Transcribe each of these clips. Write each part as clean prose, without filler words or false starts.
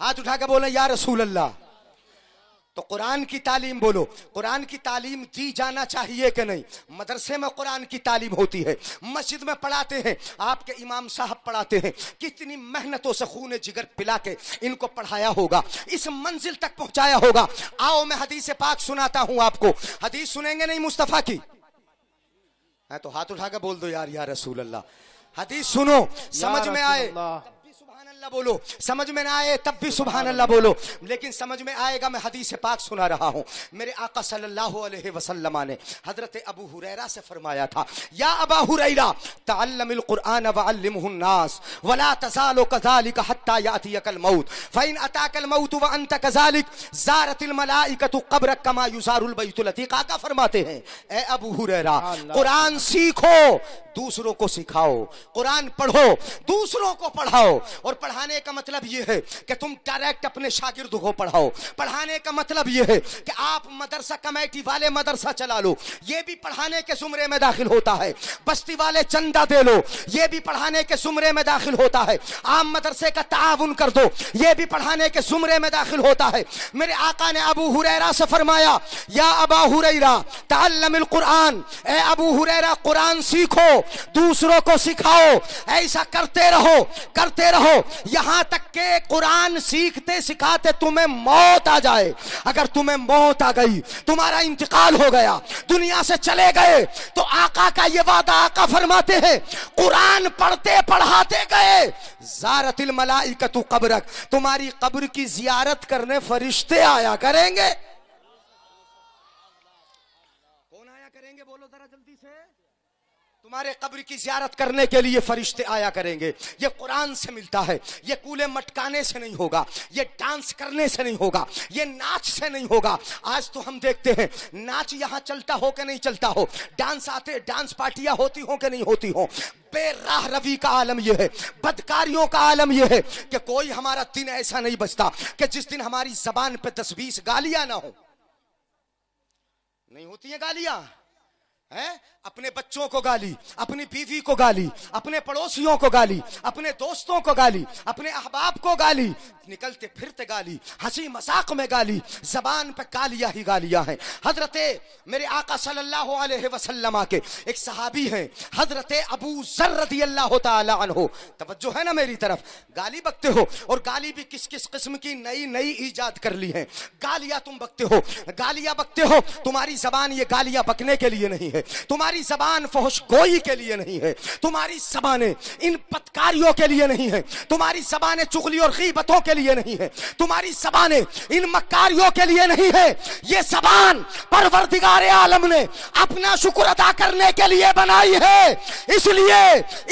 हाथ उठा के बोले या रसूल अल्लाह। तो कुरान की तालीम बोलो, कुरान की तालीम दी जाना चाहिए कि नहीं? मदरसे में कुरान की तालीम होती है, मस्जिद में पढ़ाते हैं, आपके इमाम साहब पढ़ाते हैं, कितनी मेहनतों से खून जिगर पिला के इनको पढ़ाया होगा, इस मंजिल तक पहुंचाया होगा। आओ मैं हदीस पाक सुनाता हूं आपको। हदीस सुनेंगे नहीं मुस्तफा की? है तो हाथ उठा के बोल दो यार या रसूल अल्लाह। हदीस सुनो, समझ में आए अल्लाह बोलो, समझ में ना आए तब भी सुभान अल्लाह बोलो, लेकिन समझ में आएगा। मैं हदीस पाक सुना रहा हूं। मेरे आका सल्लल्लाहु अलैहि वसल्लम ने हजरत अबू हुरैरा से फरमाया था, या अबा हुरैरा तअल्लमिल कुरआन वअल्लिमहु नास वला तज़ालु कज़ालिका हत्ता यातियकल मौत फ़इन अताकल मौत व अंत कज़ालिक ज़ारतिल मलाइकतु क़ब्रक कमा युज़ारुल बैतुल अतीक। आका फरमाते हैं, ए अबू हुरैरा, कुरान सीखो, दूसरों को सिखाओ, कुरान पढ़ो, दूसरों को पढ़ाओ। और पढ़ाने का मतलब यह है कि तुम डायरेक्ट अपने शागिर्द को पढ़ाओ। पढ़ाने का मतलब यह है कि आप मदरसा कमेटी वाले मदरसा चला लो, यह भी पढ़ाने के जुमरे में दाखिल होता है। बस्ती वाले चंदा दे लो, यह भी पढ़ाने के जुमरे में दाखिल होता है। आम मदरसे का ताउन कर दो, यह भी पढ़ाने के जुमरे में दाखिल होता है। मेरे आका ने अबू हुरैरा से फरमाया, या अबा हुरैरा तअल्लमिल कुरआन, ए अबू हुरैरा कुरान सीखो, दूसरों को सिखाओ। ऐसा करते रहो, करते रहो, यहां तक के कुरान सीखते सिखाते तुम्हें मौत आ जाए। अगर तुम्हें मौत आ गई, तुम्हारा इंतकाल हो गया, दुनिया से चले गए, तो आका का ये वादा, आका फरमाते हैं, कुरान पढ़ते पढ़ाते गए, ज़ारतिल मलाइकतु क़ब्रक, तुम्हारी कब्र की जियारत करने फरिश्ते आया करेंगे। कौन आया करेंगे? बोलो जरा जल्दी से। तुम्हारे कब्र की जियारत करने के लिए फरिश्ते आया करेंगे। ये कुरान से मिलता है, ये कूले मटकाने से नहीं होगा, ये डांस करने से नहीं होगा, ये नाच से नहीं होगा। आज तो हम देखते हैं नाच यहाँ चलता हो कि नहीं चलता हो, डांस आते, डांस पार्टियां होती हो कि नहीं होती हो। बेराह रवी का आलम यह है, बदकारियों का आलम यह है कि कोई हमारा दिन ऐसा नहीं बचता कि जिस दिन हमारी जबान पे 10-20 गालियां ना हो। नहीं होती है गालियां? है अपने बच्चों को गाली, अपनी बीवी को गाली, अपने पड़ोसियों को गाली, अपने दोस्तों को गाली, अपने अहबाब को गाली, निकलते फिरते गाली, हंसी मजाक में गाली, जबान पे गालियां ही गालियां हैं। हजरते मेरे आका सल्लल्लाहु अलैहि वसल्लम के एक सहाबी हैं, हजरते अबू ज़र रज़ियल्लाहु ताला अन्हु। तवज्जो है ना मेरी तरफ? गाली बकते हो, और गाली भी किस किस किस्म की नई नई ईजाद कर ली है। गालियां तुम बकते हो, गालियां बकते हो, तुम्हारी जबान ये गालियां बकने के लिए नहीं है, तुम्हारी जबान फहश गोई के लिए नहीं है, तुम्हारी जबानें इन पतकारियों के लिए नहीं है, तुम्हारी जबानें चुगली और गीबतों के लिए नहीं है, तुम्हारी जबानें इन मक्कारियों के लिए नहीं है। ये जबान परवरदिगार आलम ने अपना शुक्र अदा करने के लिए बनाई है। इसलिए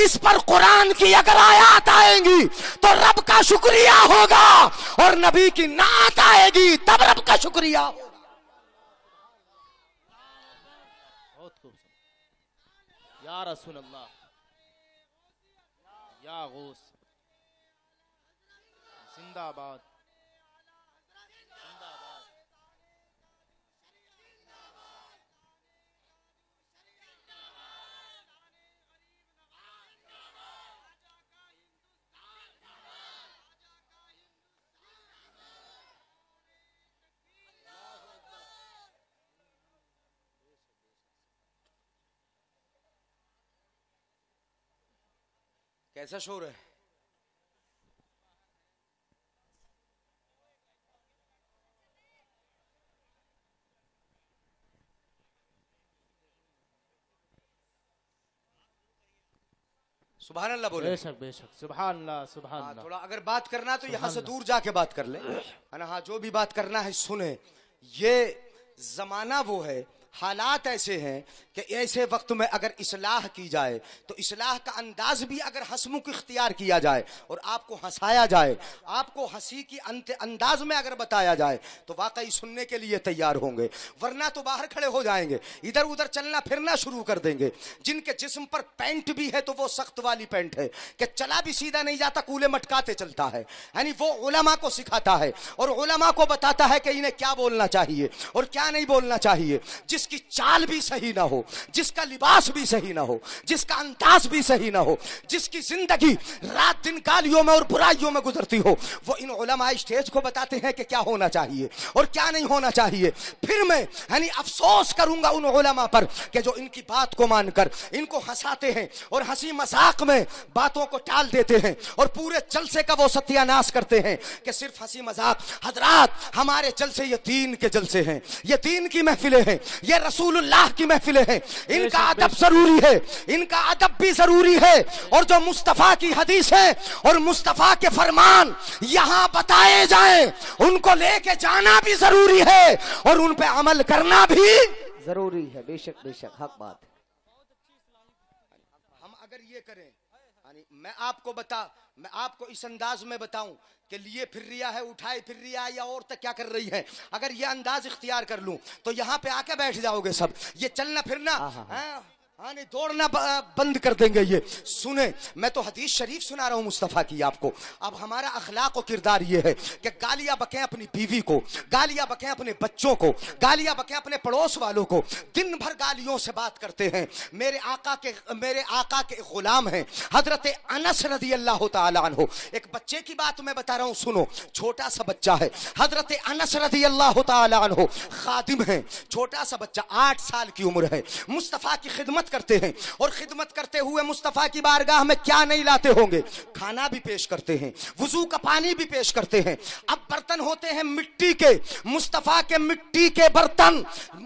इस पर कुरान की अगर आयत आएंगी तो रब का शुक्रिया होगा, और नबी की नात आएगी तब रब का शुक्रिया होगा। या रसूल अल्लाह, या गौस, जिंदाबाद, जिंदाबाद। कैसा शोर है? सुभान अल्लाह बोले। बेशक बेशक, सुभान अल्लाह, सुभान अल्लाह। थोड़ा अगर बात करना तो यहाँ से दूर जाके बात कर ले, है ना? हाँ, जो भी बात करना है सुने। ये जमाना वो है, हालात ऐसे हैं कि ऐसे वक्त में अगर इस्लाह की जाए तो इस्लाह का अंदाज भी अगर हंसमुख इख्तियार किया जाए और आपको हंसाया जाए, आपको हंसी की अंदाज में अगर बताया जाए तो वाकई सुनने के लिए तैयार होंगे, वरना तो बाहर खड़े हो जाएंगे, इधर उधर चलना फिरना शुरू कर देंगे। जिनके जिस्म पर पैंट भी है तो वो सख्त वाली पैंट है कि चला भी सीधा नहीं जाता, कूले मटकाते चलता है, यानी वो उलमा को सिखाता है और उलमा को बताता है कि इन्हें क्या बोलना चाहिए और क्या नहीं बोलना चाहिए। जिस जिसकी चाल भी सही ना हो, जिसका लिबास भी सही ना हो, जिसका अंदाज भी सही ना हो, जिसकी जिंदगी रात दिन गालियों में और बुराइयों में गुजरती हो, वो इन उलमा स्टेज को बताते हैं कि क्या होना चाहिए और क्या नहीं होना चाहिए। फिर मैं यानी अफसोस करूंगा उन उलमा पर कि जो इनकी बात को मानकर इनको हंसाते हैं और हंसी मजाक में बातों को टाल देते हैं और पूरे जलसे का वो सत्यानाश करते हैं कि सिर्फ हंसी मजाक। हजरात, हमारे जलसे ये दीन के जलसे हैं, ये दीन की महफिलें हैं, ये रसूलुल्लाह की महफिलें हैं। इनका अदब जरूरी है, इनका अदब भी जरूरी है। और जो मुस्तफा की हदीस है और मुस्तफा के फरमान यहां बताए जाएं, उनको लेके जाना भी जरूरी है और उन पे अमल करना भी जरूरी है। बेशक बेशक, हक बात है। हम अगर ये करें, यानी मैं आपको इस अंदाज में बताऊं कि लिए फिर रिया है, उठाए फिर रिया है, या और तक क्या कर रही है, अगर ये अंदाज इख्तियार कर लूं तो यहाँ पे आके बैठ जाओगे सब। ये चलना फिरना नहीं, दौड़ना बंद कर देंगे। ये सुने, मैं तो हदीस शरीफ सुना रहा हूं मुस्तफा की आपको। अब हमारा अखलाक और किरदार ये है कि गालियां बकें अपनी बीवी को, गालियां बकें अपने बच्चों को, गालियां बकें अपने पड़ोस वालों को, दिन भर गालियों से बात करते हैं। मेरे आका के गुलाम हैं हजरत अनस रदी अल्लाह तआला अन्हु। एक बच्चे की बात मैं बता रहा हूं, सुनो। छोटा सा बच्चा है, हजरत अनस रदी अल्लाह तआला अन्हु खादिम है। छोटा सा बच्चा 8 साल की उम्र है, मुस्तफा की खिदमत करते हैं और खिदमत करते हुए मुस्तफा की बारगाह में क्या नहीं लाते होंगे, खाना भी पेश करते हैं, वुजू का पानी भी पेश करते हैं। अब बर्तन होते हैं मिट्टी के, मुस्तफा के मिट्टी के बर्तन,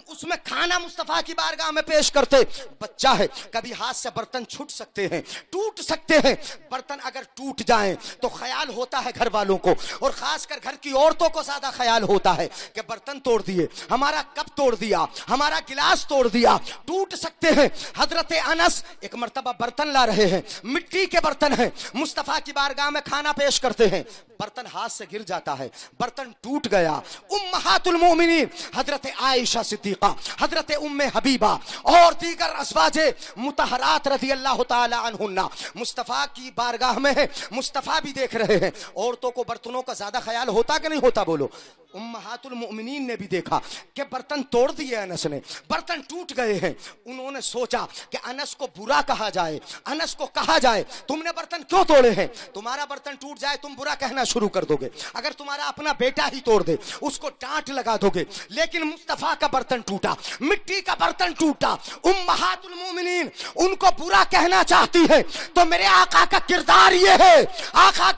उसमें खाना मुस्तफा की बारगाह में पेश करते। बच्चा है, कभी हाथ से बर्तन छूट सकते हैं, टूट सकते हैं। बर्तन अगर टूट जाएं तो ख्याल होता है घर वालों को, और खासकर घर की औरतों को ज्यादा ख्याल होता है कि बर्तन तोड़ दिए, हमारा कप तोड़ दिया, हमारा गिलास तोड़ दिया, टूट सकते हैं। हजरत अनस एक मर्तबा बर्तन ला रहे हैं, मिट्टी के बर्तन हैं, मुस्तफा की बारगाह में खाना पेश करते हैं। बर्तन हाथ से गिर जाता है, बर्तन टूट गया। उम्महातुल मोमिनीन हजरत आयशा सिद्दीका, हजरत उम्मे हबीबा और दीगर अज़वाजे मुतहरात रज़ी अल्लाह ताला अन्हुन्ना मुस्तफा की बारगाह में है। मुस्तफा भी देख रहे हैं। औरतों को बर्तनों का ज्यादा ख्याल होता कि नहीं होता, बोलो। उम्महातुल मोमिनीन ने भी देखा कि बर्तन तोड़ दिए अनस ने, बर्तन टूट गए हैं। उन्होंने सोचा कि अनस को बुरा कहा जाए, अनस को कहा जाए तुमने बर्तन क्यों तोड़े हैं। तुम्हारा बर्तन टूट जाए तुम बुरा कहना शुरू कर दोगे, अगर तुम्हारा अपना बेटा ही तोड़ दे उसको डांट लगा दोगे। लेकिन मुस्तफा का बर्तन टूटा, मिट्टी का बर्तन टूटा, उम्महातुल मोमिनीन उनको बुरा कहना चाहती है। तो मेरे आका का किरदार ये है, आका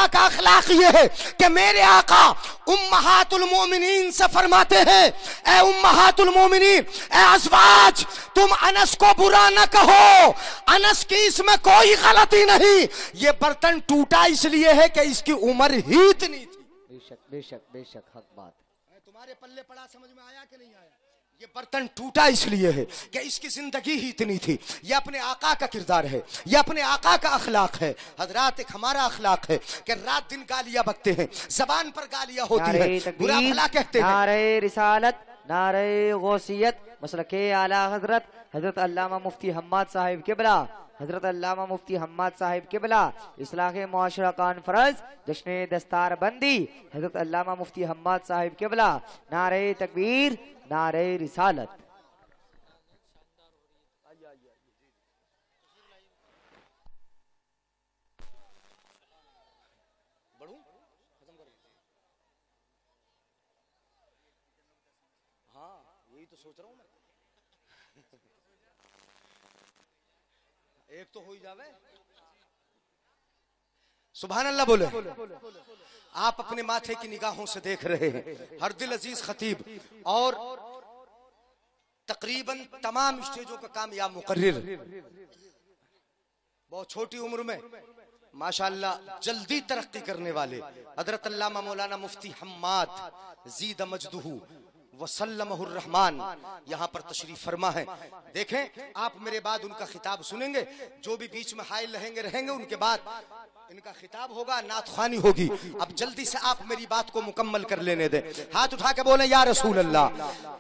का अखलाक ये है कि मेरे आका उम्महातुल मोमिनीन से फरमाते हैं, ए उम्महातुल मोमिनीन, ए अज़वाज, तुम अनस को बुरा न कहो, अनस की इसमें कोई गलती नहीं। ये बर्तन टूटा इसलिए है कि इसकी उम्र ही इतनी थी। बेशक बेशक बेशक, हक बात। तुम्हारे पल्ले पड़ा, समझ में आया कि नहीं आया। ये बर्तन टूटा इसलिए है कि इसकी जिंदगी ही इतनी थी। ये अपने आका का किरदार है, ये अपने आका का अखलाक है। हजरात, एक हमारा अखलाक है कि रात दिन गालियां बकते हैं, जबान पर गालियां होती है, बुरा भला कहते हैं। नारे रिसालत, नारे गौसियत, मसलके आला हजरत हजरत अल्लामा मुफ्ती हम्माद साहिब किबला, हजरत अल्लामा मुफ्ती हम्माद साहिब किबला, इस्लाह मुआशरा कॉन्फ्रेंस जश्न दस्तार बंदी हजरत अल्लामा मुफ्ती हम्माद साहिब किबला। नारे तकबीर, नारे रिसालत। हाँ, यही तो सोच रहा हूं मैं। एक तो हो ही जावे। सुभान अल्लाह बोले। आप अपने माथे की निगाहों से देख रहे हैं हर दिल अजीज खतीब और तकरीबन तमाम स्टेजों का कामयाब मुकर्रिर, बहुत छोटी उम्र में माशाअल्लाह जल्दी तरक्की करने वाले हजरत अल्लामा मौलाना मुफ्ती हम्माद ज़ीद मजदुहु वसल्लमहुर रहमान यहाँ पर तशरीफ फरमा है। देखें, आप मेरे बाद उनका खिताब सुनेंगे, जो भी बीच में हाइल रहेंगे उनके बाद इनका खिताब होगा, नात ख़्वानी होगी। अब जल्दी से आप मेरी बात को मुकम्मल कर लेने दें। हाथ उठा के बोले या रसूल अल्लाह।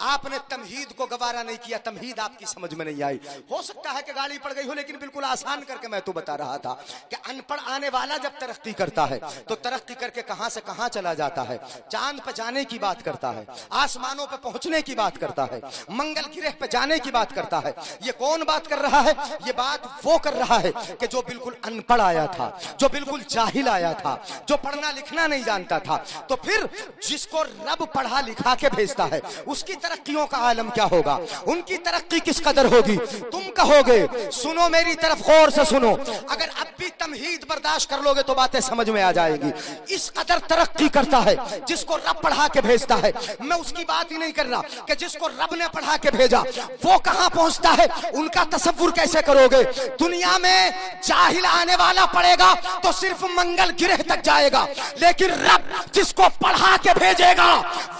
आपने तमहीद को गवारा नहीं किया, तमहीद आपकी समझ में नहीं आई। हो सकता है कि गाड़ी पड़ गई हो, लेकिन बिल्कुल आसान करके मैं तो बता रहा था कि अनपढ़ आने वाला जब तरक्की करता है तो तरक्की करके कहां से कहां चला जाता है, चांद पर जाने की बात करता है, आसमानों आसमानों पे पहुंचने की बात करता है, मंगल ग्रह पे जाने की बात करता है। ये कौन बात कर रहा है? ये बात वो कर रहा है कि जो बिल्कुल अनपढ़ आया था, जो बिल्कुल जाहिल आया था, जो पढ़ना लिखना नहीं जानता था। तो फिर जिसको रब पढ़ा लिखा के भेजता है उसकी तरक्कियों का आलम क्या होगा, उनकी तरक्की किस कदर होगी। तुम कहोगे, सुनो मेरी तरफ गौर से सुनो, अगर अब भी तमहीद बर्दाश्त कर लोगे तो बातें समझ में आ जाएगी। इस कदर तरक्की करता है जिसको रब पढ़ा के भेजता है। मैं उसकी बात ही नहीं कर रहा कि जिसको रब ने पढ़ा के भेजा वो कहां पहुंचता है, उनका तसव्वुर कैसे करोगे। दुनिया में जाहिल आने वाला पड़ेगा तो सिर्फ मंगल ग्रह तक जाएगा, लेकिन रब जिसको पढ़ा के भेजेगा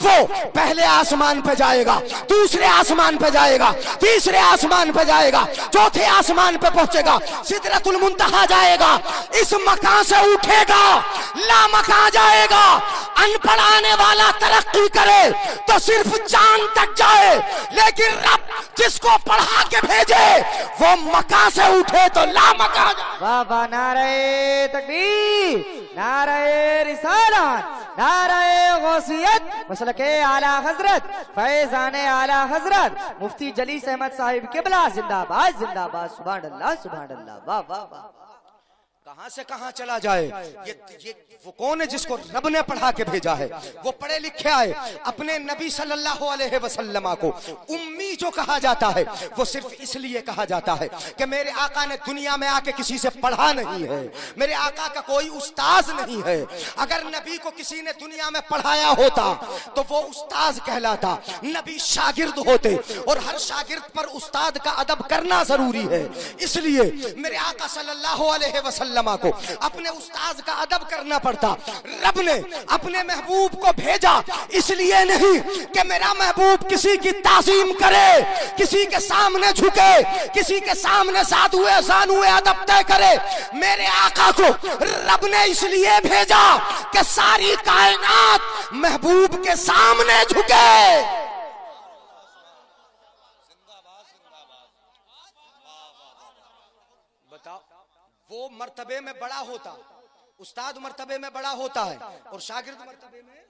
वो पहले आसमान पे जाएगा, दूसरे आसमान पे जाएगा, तीसरे आसमान पे जाएगा, चौथे आसमान पे पहुंचेगा, सिदरतुल मुंतहा जाएगा। इस मकान से उठेगा, लामकान जाएगा। अनपढ़ आने वाला तरक्की करे तो सिर्फ चांद तक जाए, लेकिन रब जिसको पढ़ा के भेजे वो मकान से उठे तो लामकान जाए। वाह वाह, नारे तकबीर, नारे रिसालत, नारे गौसियत, मसलके आला हजरत फैजाने आला हजरत मुफ्ती जलीस अहमद साहिब किबला जिंदाबाद जिंदाबाद। सुभान अल्लाह सुभान अल्लाह, वाह वाह वाह। कहां से कहां चला जाए। ये वो कौन है जिसको रब ने पढ़ा के भेजा है। वो पढ़े लिखे आए, अपने नबी सल्लल्लाहु अलैहि वसल्लम को उम्मी जो कहा जाता है वो सिर्फ इसलिए कहा जाता है कि मेरे आका ने दुनिया में आके किसी से पढ़ा नहीं है, मेरे आका का कोई उस्ताद नहीं है। अगर नबी को किसी ने दुनिया में पढ़ाया होता तो वो उस्ताद कहलाता, नबी शागिर्द होते, और हर शागिर्द पर उस्ताद का अदब करना जरूरी है। इसलिए मेरे आका सल्लल्लाहु अलैहि वसल्लम को अपने उस्ताद का अदब करना पड़ता। रब ने अपने महबूब को भेजा इसलिए नहीं कि मेरा महबूब किसी की ताज़ीम करे, किसी के सामने झुके, किसी के सामने साथ हुए जानुए अदब तय करे। मेरे आका को रब ने इसलिए भेजा कि सारी कायनात महबूब के सामने झुके। वो मर्तबे में बड़ा होता, उस्ताद मर्तबे में बड़ा होता है और शागिर्द मर्तबे में।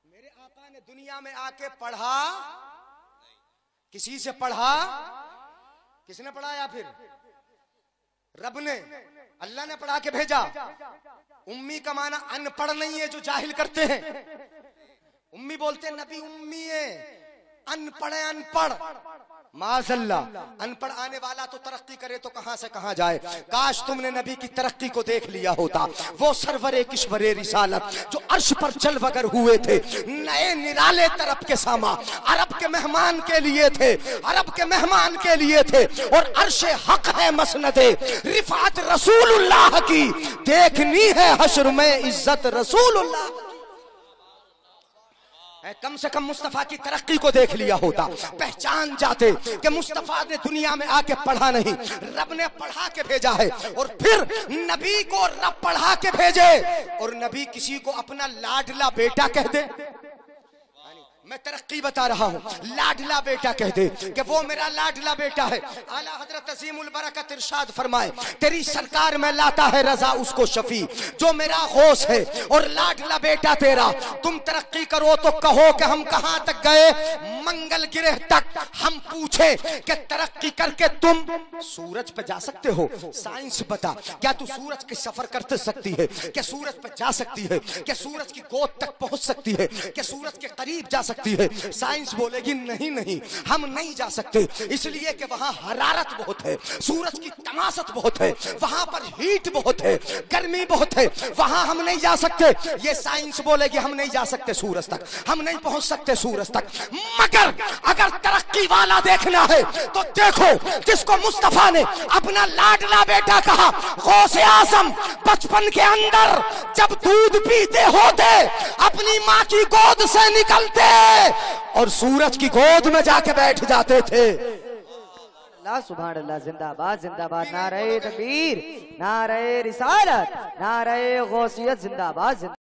मेरे आका ने दुनिया में आके पढ़ा, किसी से पढ़ा, किसने पढ़ाया? फिर रब ने, अल्लाह ने पढ़ा के भेजा। उम्मी का माना अनपढ़ नहीं है जो जाहिल करते हैं। उम्मी बोलते नबी उम्मी है, अनपढ़ है अनपढ़। माज़अल्लाह, अनपढ़ आने वाला तो तरक्की करे तो कहां से कहां जाए। काश तुमने नबी की तरक्की को देख लिया होता। वो सरवरे किश्वरे रिसालत जो अर्श पर चल वगर हुए थे, नए निराले तरफ के सामा अरब के मेहमान के लिए थे, अरब के मेहमान के लिए थे। और अर्श हक है मसनदे रिफात रसूलुल्लाह की, देखनी है हश्र में इज्जत रसूलुल्लाह। कम से कम मुस्तफा की तरक्की को देख लिया होता, पहचान जाते कि मुस्तफा ने दुनिया में आके पढ़ा नहीं, रब ने पढ़ा के भेजा है। और फिर नबी को रब पढ़ा के भेजे और नबी किसी को अपना लाडला बेटा कह दे। मैं तरक्की बता रहा हूँ, लाडला बेटा कह दे कि वो मेरा लाडला बेटा है। आला हजरत अजीमुल बरकत इरशाद फरमाए, तेरी सरकार में लाता है रजा उसको शफी जो मेरा गौस है और लाडला बेटा तेरा। तुम तरक्की करो तो कहो कि हम कहां तक गए, मंगल ग्रह तक। हम पूछे कि तरक्की करके तुम सूरज पे जा सकते हो? साइंस बता, क्या तू सूरज के सफर कर सकती है? क्या सूरज पे जा सकती है? क्या सूरज की गोद तक पहुंच सकती है? क्या सूरज के करीब जा सकती है? साइंस बोलेगी नहीं नहीं, हम नहीं जा सकते, इसलिए कि वहां हरारत बहुत है, सूरज की तमाशत बहुत है, वहां पर हीट बहुत है, गर्मी बहुत है, वहां हम नहीं जा सकते। ये साइंस बोलेगी हम नहीं जा सकते सूरज तक, हम नहीं पहुंच सकते सूरज तक। मगर अगर तरक्की वाला देखना है तो देखो, जिसको मुस्तफा ने अपना लाडला बेटा कहा, गौसे आजम बचपन के अंदर जब दूध पीते होते अपनी माँ की गोद से निकलते और सूरज की गोद में जाके बैठ जाते थे। अल्लाह सुभान अल्लाह, जिंदाबाद जिंदाबाद, नारे तकबीर, नारे रिसालत, नारे गौसियत, जिंदाबाद।